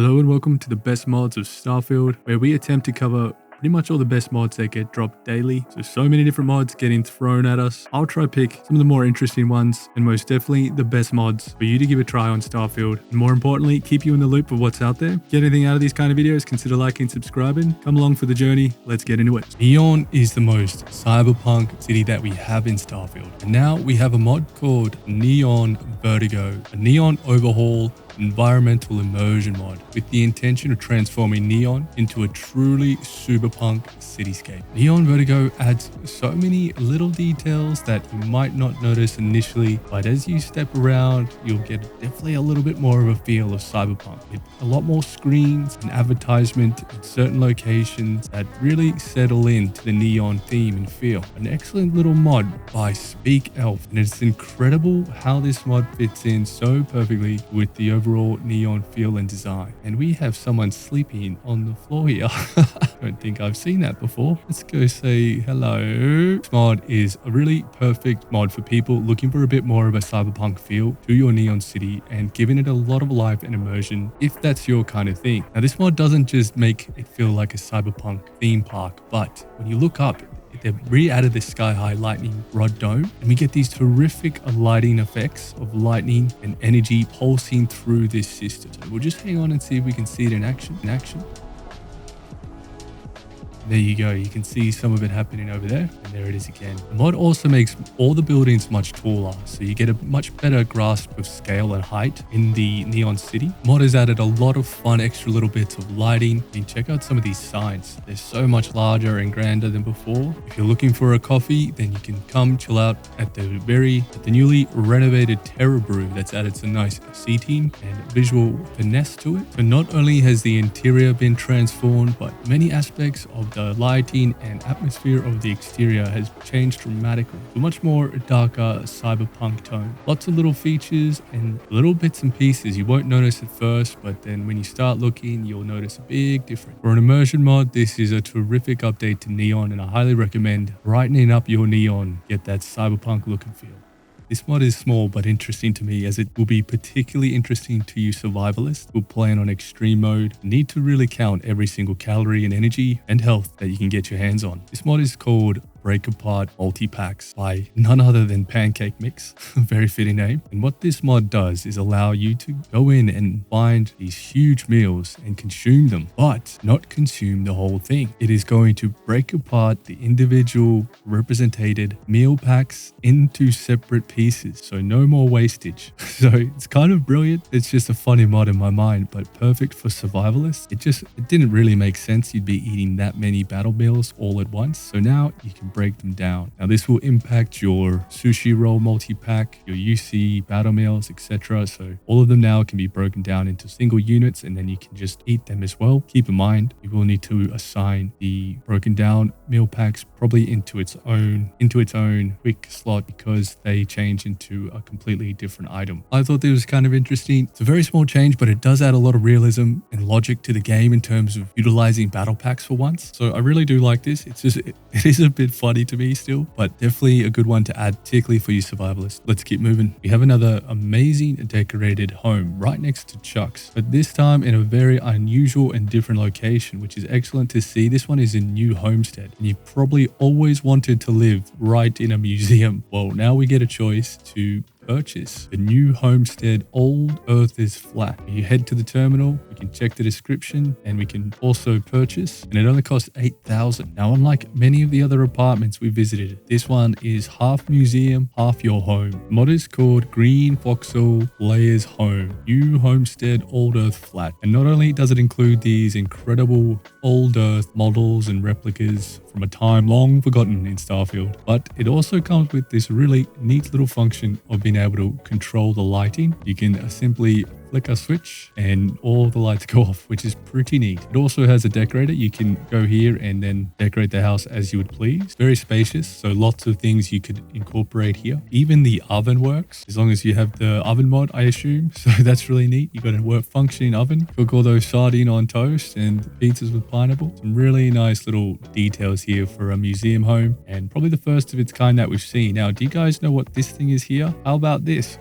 Hello and welcome to the best mods of Starfield, where we attempt to cover pretty much all the best mods that get dropped daily. So many different mods getting thrown at us. I'll try pick some of the more interesting ones and most definitely the best mods for you to give a try on Starfield. And more importantly, keep you in the loop of what's out there. Get anything out of these kind of videos, consider liking and subscribing. Come along for the journey. Let's get into it. Neon is the most cyberpunk city that we have in Starfield. And now we have a mod called Neon Vertigo, a Neon Overhaul environmental immersion mod with the intention of transforming Neon into a truly cyberpunk cityscape. Neon Vertigo adds so many little details that you might not notice initially, but as you step around, you'll get definitely a little bit more of a feel of cyberpunk. With a lot more screens and advertisement in certain locations that really settle into the Neon theme and feel. An excellent little mod by Speak Elf, and it's incredible how this mod fits in so perfectly with the overall Neon feel and design. And we have someone sleeping on the floor here. Don't think I've seen that before. Let's go say hello. This mod is a really perfect mod for people looking for a bit more of a cyberpunk feel to your Neon city and giving it a lot of life and immersion if that's your kind of thing. Now this mod doesn't just make it feel like a cyberpunk theme park, but when you look up, they've re-added the sky-high lightning rod dome, and we get these terrific lighting effects of lightning and energy pulsing through this system. So we'll just hang on and see if we can see it in action. There you go. You can see some of it happening over there. And there it is again. The mod also makes all the buildings much taller, so you get a much better grasp of scale and height in the Neon City. Mod has added a lot of fun extra little bits of lighting. You can check out some of these signs. They're so much larger and grander than before. If you're looking for a coffee, then you can come chill out at the newly renovated Terra Brew that's added some nice seating and visual finesse to it. So not only has the interior been transformed, but many aspects of the lighting and atmosphere of the exterior has changed dramatically to a much more darker cyberpunk tone. Lots of little features and little bits and pieces you won't notice at first, but then when you start looking, you'll notice a big difference. For an immersion mod, this is a terrific update to Neon, and I highly recommend brightening up your Neon, get that cyberpunk look and feel. This mod is small but interesting to me, as it will be particularly interesting to you survivalists who plan on extreme mode and need to really count every single calorie and energy and health that you can get your hands on. This mod is called Break Apart Multipacks by none other than Pancake Mix, a very fitting name. And what this mod does is allow you to go in and find these huge meals and consume them, but not consume the whole thing. It is going to break apart the individual represented meal packs into separate pieces, so no more wastage. So it's kind of brilliant. It's just a funny mod in my mind, but perfect for survivalists. It didn't really make sense you'd be eating that many battle meals all at once. So now you can break them down. Now this will impact your sushi roll multi-pack, your UC battle meals, etc. So all of them now can be broken down into single units, and then you can just eat them as well. Keep in mind, you will need to assign the broken down meal packs probably into its own quick slot, because they change into a completely different item. I thought this was kind of interesting. It's a very small change, but it does add a lot of realism and logic to the game in terms of utilizing battle packs for once. So I really do like this. It is a bit funny to me still, but definitely a good one to add, particularly for you survivalists. Let's keep moving. We have another amazing decorated home right next to Chuck's, but this time in a very unusual and different location, which is excellent to see. This one is in New Homestead, and you probably always wanted to live right in a museum. Well, now we get a choice to purchase the New Homestead Old Earth is Flat. You head to the terminal, we can check the description, and we can also purchase, and it only costs 8,000. Now, unlike many of the other apartments we visited, this one is half museum, half your home. The mod is called Green Foxhole Player's Home, New Homestead Old Earth Flat. And not only does it include these incredible old Earth models and replicas from a time long forgotten in Starfield, but it also comes with this really neat little function of being able to control the lighting. You can simply flick a switch and all the lights go off, which is pretty neat. It also has a decorator. You can go here and then decorate the house as you would please. Very spacious, so lots of things you could incorporate here. Even the oven works, as long as you have the oven mod, I assume. So that's really neat. You got a functioning oven. Cook all those sardine on toast and pizzas with pineapple. Some really nice little details here for a museum home, and probably the first of its kind that we've seen. Now, do you guys know what this thing is here? How about this?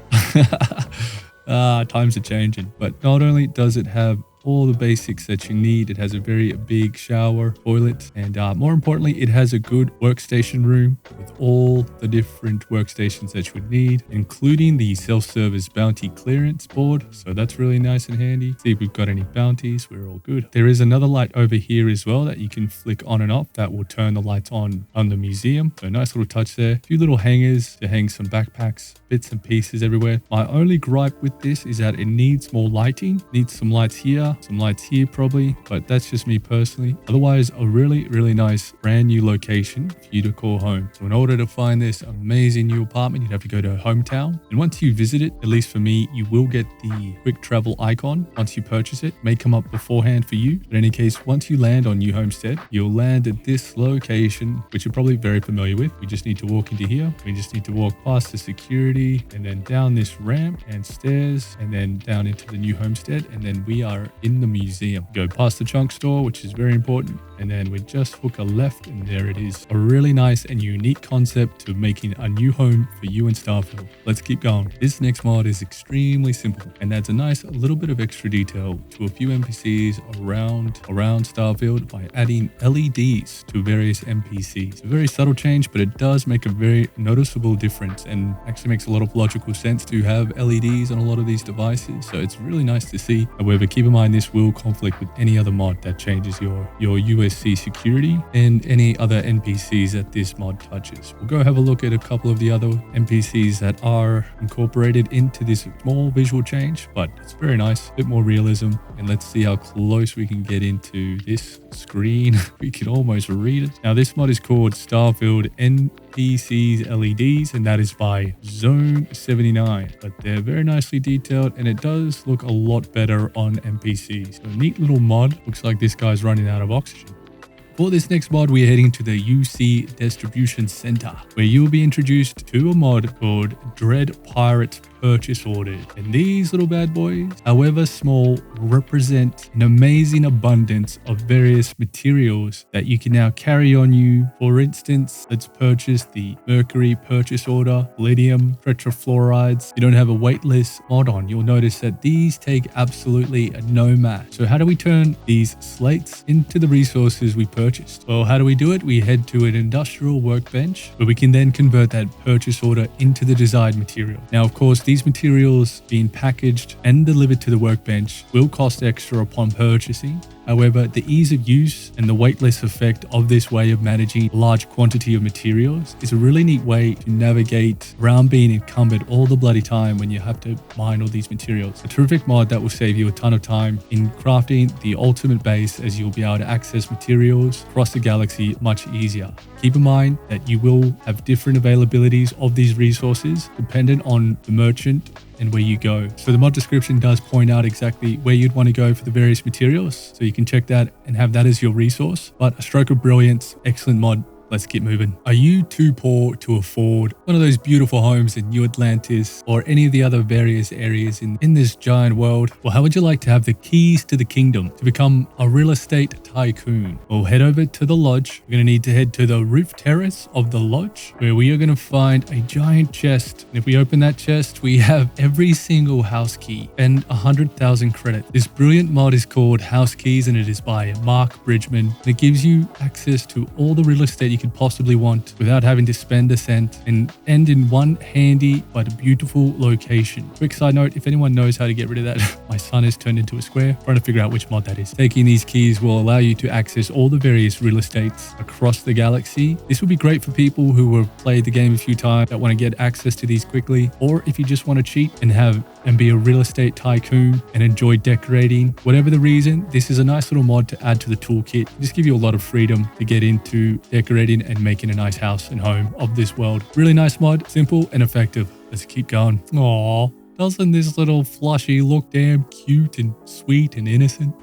Times are changing. But not only does it have all the basics that you need. It has a very big shower, toilet, and more importantly, it has a good workstation room with all the different workstations that you would need, including the self-service bounty clearance board. So that's really nice and handy. See if we've got any bounties. We're all good. There is another light over here as well that you can flick on and off that will turn the lights on the museum. So nice little touch there. A few little hangers to hang some backpacks, bits and pieces everywhere. My only gripe with this is that it needs more lighting. Needs some lights here, some lights here probably, but that's just me personally. Otherwise, a really nice brand new location for you to call home. So in order to find this amazing new apartment, you'd have to go to Hometown. And once you visit it, at least for me, you will get the quick travel icon once you purchase it. It may come up beforehand for you. But in any case, once you land on New Homestead, you'll land at this location, which you're probably very familiar with. We just need to walk into here. We just need to walk past the security and then down this ramp and stairs and then down into the New Homestead. And then we are in the museum. Go past the junk store, which is very important. And then we just hook a left and there it is. A really nice and unique concept to making a new home for you in Starfield. Let's keep going. This next mod is extremely simple and adds a nice little bit of extra detail to a few NPCs around Starfield by adding LEDs to various NPCs. It's a very subtle change, but it does make a very noticeable difference and actually makes a lot of logical sense to have LEDs on a lot of these devices. So it's really nice to see. However, keep in mind this will conflict with any other mod that changes your USC security and any other NPCs that this mod touches. We'll go have a look at a couple of the other NPCs that are incorporated into this small visual change, but it's very nice, a bit more realism. And let's see how close we can get into this screen. We can almost read it. Now this mod is called Starfield NPCs LEDs, and that is by Zone 79, but they're very nicely detailed and it does look a lot better on NPCs. So neat little mod. Looks like this guy's running out of oxygen. For this next mod, we are heading to the UC Distribution Center, where you will be introduced to a mod called Dread Pirate Purchase Order. And these little bad boys, however small, represent an amazing abundance of various materials that you can now carry on you. For instance, let's purchase the Mercury Purchase Order, Palladium, Tetrafluorides. You don't have a waitlist mod on. You'll notice that these take absolutely no match. So how do we turn these slates into the resources we purchased? Well, how do we do it? We head to an industrial workbench where we can then convert that purchase order into the desired material. Now, of course, these materials being packaged and delivered to the workbench will cost extra upon purchasing. However, the ease of use and the weightless effect of this way of managing a large quantity of materials is a really neat way to navigate around being encumbered all the bloody time when you have to mine all these materials. A terrific mod that will save you a ton of time in crafting the ultimate base, as you'll be able to access materials across the galaxy much easier. Keep in mind that you will have different availabilities of these resources dependent on the merchant and where you go. So the mod description does point out exactly where you'd want to go for the various materials. So you can check that and have that as your resource. But a stroke of brilliance, excellent mod. Let's keep moving. Are you too poor to afford one of those beautiful homes in New Atlantis or any of the other various areas in this giant world? Well, how would you like to have the keys to the kingdom to become a real estate tycoon? Well, head over to the lodge. You're going to need to head to the roof terrace of the lodge, where we are going to find a giant chest. And if we open that chest, we have every single house key and 100,000 credit. This brilliant mod is called House Keys, and it is by Mark Bridgman. And it gives you access to all the real estate you could possibly want without having to spend a cent, and end in one handy but beautiful location. Quick side note, if anyone knows how to get rid of that, my son has turned into a square. Trying to figure out which mod that is. Taking these keys will allow you to access all the various real estates across the galaxy. This will be great for people who have played the game a few times that want to get access to these quickly, or if you just want to cheat and be a real estate tycoon and enjoy decorating. Whatever the reason, this is a nice little mod to add to the toolkit. Just give you a lot of freedom to get into decorating and making a nice house and home of this world. Really nice mod, simple and effective. Let's keep going. Aww, doesn't this little flushy look damn cute and sweet and innocent?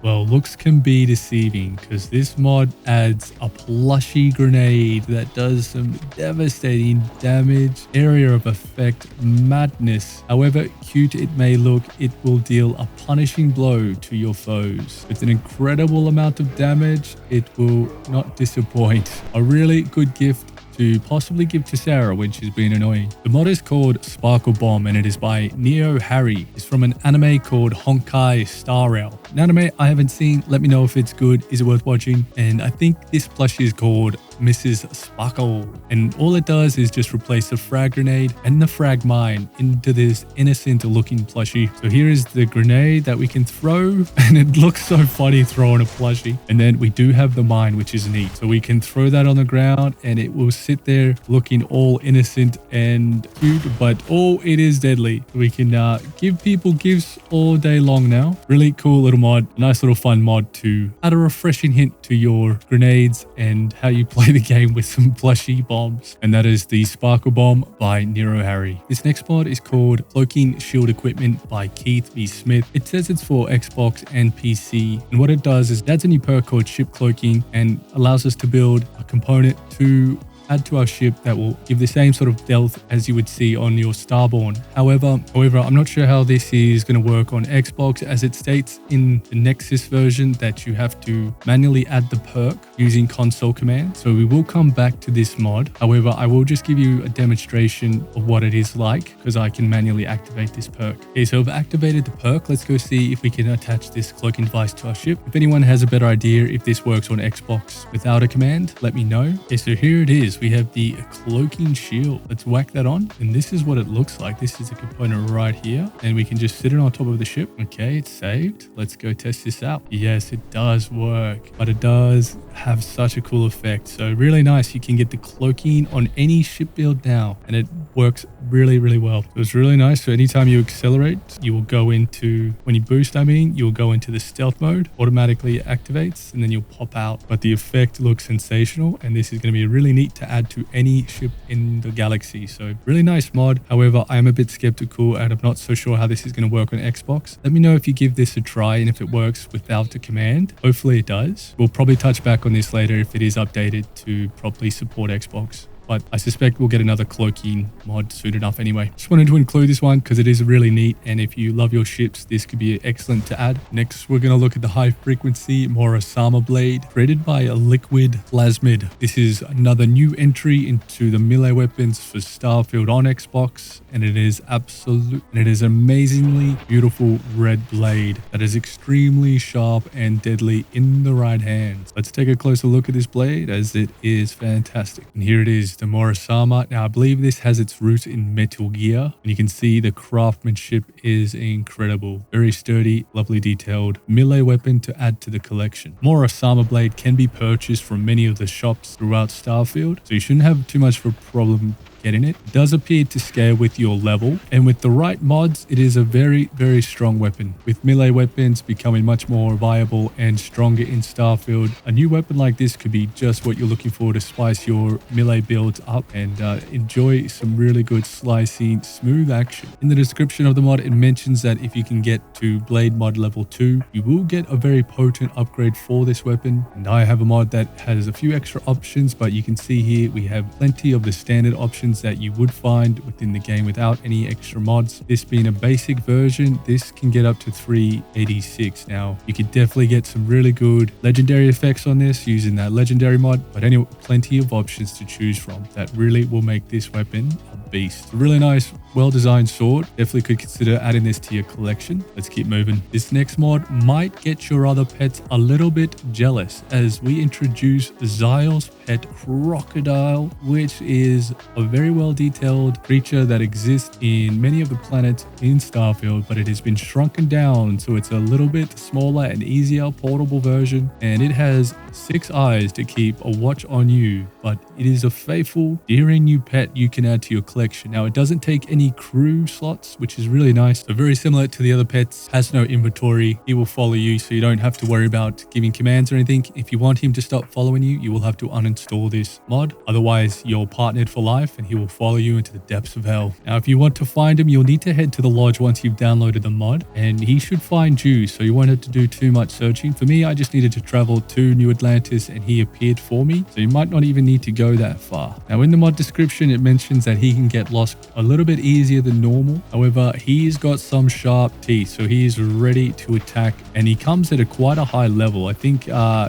Well, looks can be deceiving because this mod adds a plushy grenade that does some devastating damage, area of effect madness. However cute it may look, it will deal a punishing blow to your foes. With an incredible amount of damage, it will not disappoint. A really good gift to possibly give to Sarah when she's been annoying. The mod is called Sparkle Bomb and it is by Neo Harry. It's from an anime called Honkai Star Rail. An anime I haven't seen. Let me know if it's good. Is it worth watching? And I think this plushie is called Mrs. Sparkle. And all it does is just replace the frag grenade and the frag mine into this innocent looking plushie. So here is the grenade that we can throw and it looks so funny throwing a plushie. And then we do have the mine, which is neat. So we can throw that on the ground and it will sit there looking all innocent and cute, but oh, it is deadly. We can give people gifts all day long now. Really cool little mod. Nice little fun mod to add a refreshing hint to your grenades and how you play the game with some plushy bombs. And that is the Sparkle Bomb by Nero Harry. This next mod is called Cloaking Shield Equipment by Keith V. Smith. It says it's for Xbox and PC. And what it does is it adds a new perk called Ship Cloaking and allows us to build a component to add to our ship that will give the same sort of stealth as you would see on your Starborn. However, I'm not sure how this is going to work on Xbox, as it states in the Nexus version that you have to manually add the perk using console commands. So we will come back to this mod. However, I will just give you a demonstration of what it is like because I can manually activate this perk. Okay, so I've activated the perk. Let's go see if we can attach this cloaking device to our ship. If anyone has a better idea if this works on Xbox without a command, let me know. Okay, so here it is. We have the cloaking shield. Let's whack that on. And this is what it looks like. This is a component right here. And we can just sit it on top of the ship. Okay, it's saved. Let's go test this out. Yes, it does work. But it does have such a cool effect. So really nice. You can get the cloaking on any ship build now. And it works really, really well. So it's really nice. So anytime you accelerate, you will go into, when you boost, you will go into the stealth mode. Automatically activates and then you'll pop out. But the effect looks sensational. And this is going to be really neat to add to any ship in the galaxy. So really nice mod. However, I am a bit skeptical and I'm not so sure how this is going to work on Xbox. Let me know if you give this a try and if it works without a command. Hopefully it does. We'll probably touch back on this later if it is updated to properly support Xbox. But I suspect we'll get another cloaking mod soon enough anyway. Just wanted to include this one because it is really neat. And if you love your ships, this could be excellent to add. Next, we're going to look at the high frequency Murasama blade created by a liquid plasmid. This is another new entry into the melee weapons for Starfield on Xbox. And it is amazingly beautiful red blade that is extremely sharp and deadly in the right hands. Let's take a closer look at this blade as it is fantastic. And here it is, the Murasama. Now I believe this has its root in Metal Gear, and you can see the craftsmanship is incredible. Very sturdy, lovely detailed melee weapon to add to the collection. Murasama blade can be purchased from many of the shops throughout Starfield, so you shouldn't have too much of a problem getting it. It does appear to scale with your level, and with the right mods, it is a very, very strong weapon. With melee weapons becoming much more viable and stronger in Starfield, a new weapon like this could be just what you're looking for to spice your melee builds up and enjoy some really good slicing, smooth action. In the description of the mod, it mentions that if you can get to blade mod level 2, you will get a very potent upgrade for this weapon. And I have a mod that has a few extra options, but you can see here we have plenty of the standard options that you would find within the game without any extra mods. This being a basic version, this can get up to 386. Now, you could definitely get some really good legendary effects on this using that legendary mod, but anyway, plenty of options to choose from that really will make this weapon a beast. A really nice, well-designed sword. Definitely could consider adding this to your collection. Let's keep moving. This next mod might get your other pets a little bit jealous as we introduce Zyle's pet Crocodile, which is a very well-detailed creature that exists in many of the planets in Starfield, but it has been shrunken down so it's a little bit smaller and easier portable version, and it has 6 eyes to keep a watch on you, but it is a faithful, daring new pet you can add to your collection. Now, it doesn't take any crew slots, which is really nice. So very similar to the other pets, has no inventory. He will follow you, so you don't have to worry about giving commands or anything. If you want him to stop following you, you will have to uninstall install this mod. Otherwise, you're partnered for life and he will follow you into the depths of hell. Now, if you want to find him, you'll need to head to the lodge once you've downloaded the mod, and he should find you, so you won't have to do too much searching. For me, I just needed to travel to New Atlantis and he appeared for me, so you might not even need to go that far. Now, in the mod description, it mentions that he can get lost a little bit easier than normal. However, he's got some sharp teeth, so he is ready to attack, and he comes at quite a high level. I think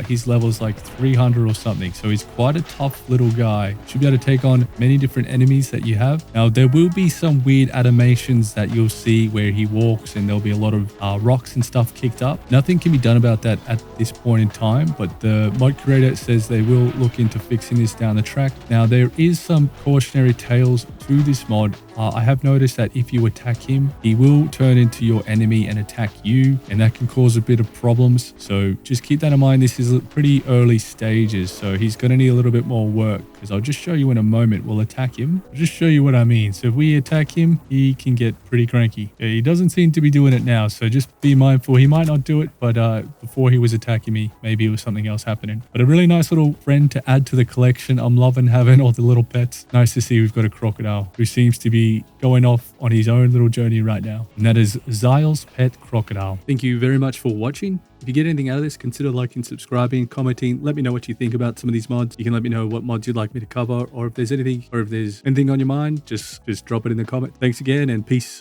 his level is like 300 or something, so he's quite a tough little guy. Should be able to take on many different enemies that you have. Now, there will be some weird animations that you'll see where he walks and there'll be a lot of rocks and stuff kicked up. Nothing can be done about that at this point in time, but the mod creator says they will look into fixing this down the track. Now, there is some cautionary tales to this mod. I have noticed that if you attack him, he will turn into your enemy and attack you, and that can cause a bit of problems. So just keep that in mind. This is pretty early stages, so he's going to need a little bit more work, because I'll just show you in a moment. We'll attack him. I'll just show you what I mean. So if we attack him, he can get pretty cranky. Yeah, he doesn't seem to be doing it now, so just be mindful. He might not do it, but before he was attacking me, maybe it was something else happening. But a really nice little friend to add to the collection. I'm loving having all the little pets. Nice to see we've got a crocodile who seems to be going off on his own little journey right now. And that is Zyle's pet crocodile. Thank you very much for watching. If you get anything out of this, consider liking, subscribing, commenting. Let me know what you think about some of these mods. You can let me know what mods you'd like me to cover, or if there's anything on your mind, just drop it in the comment. Thanks again, and peace.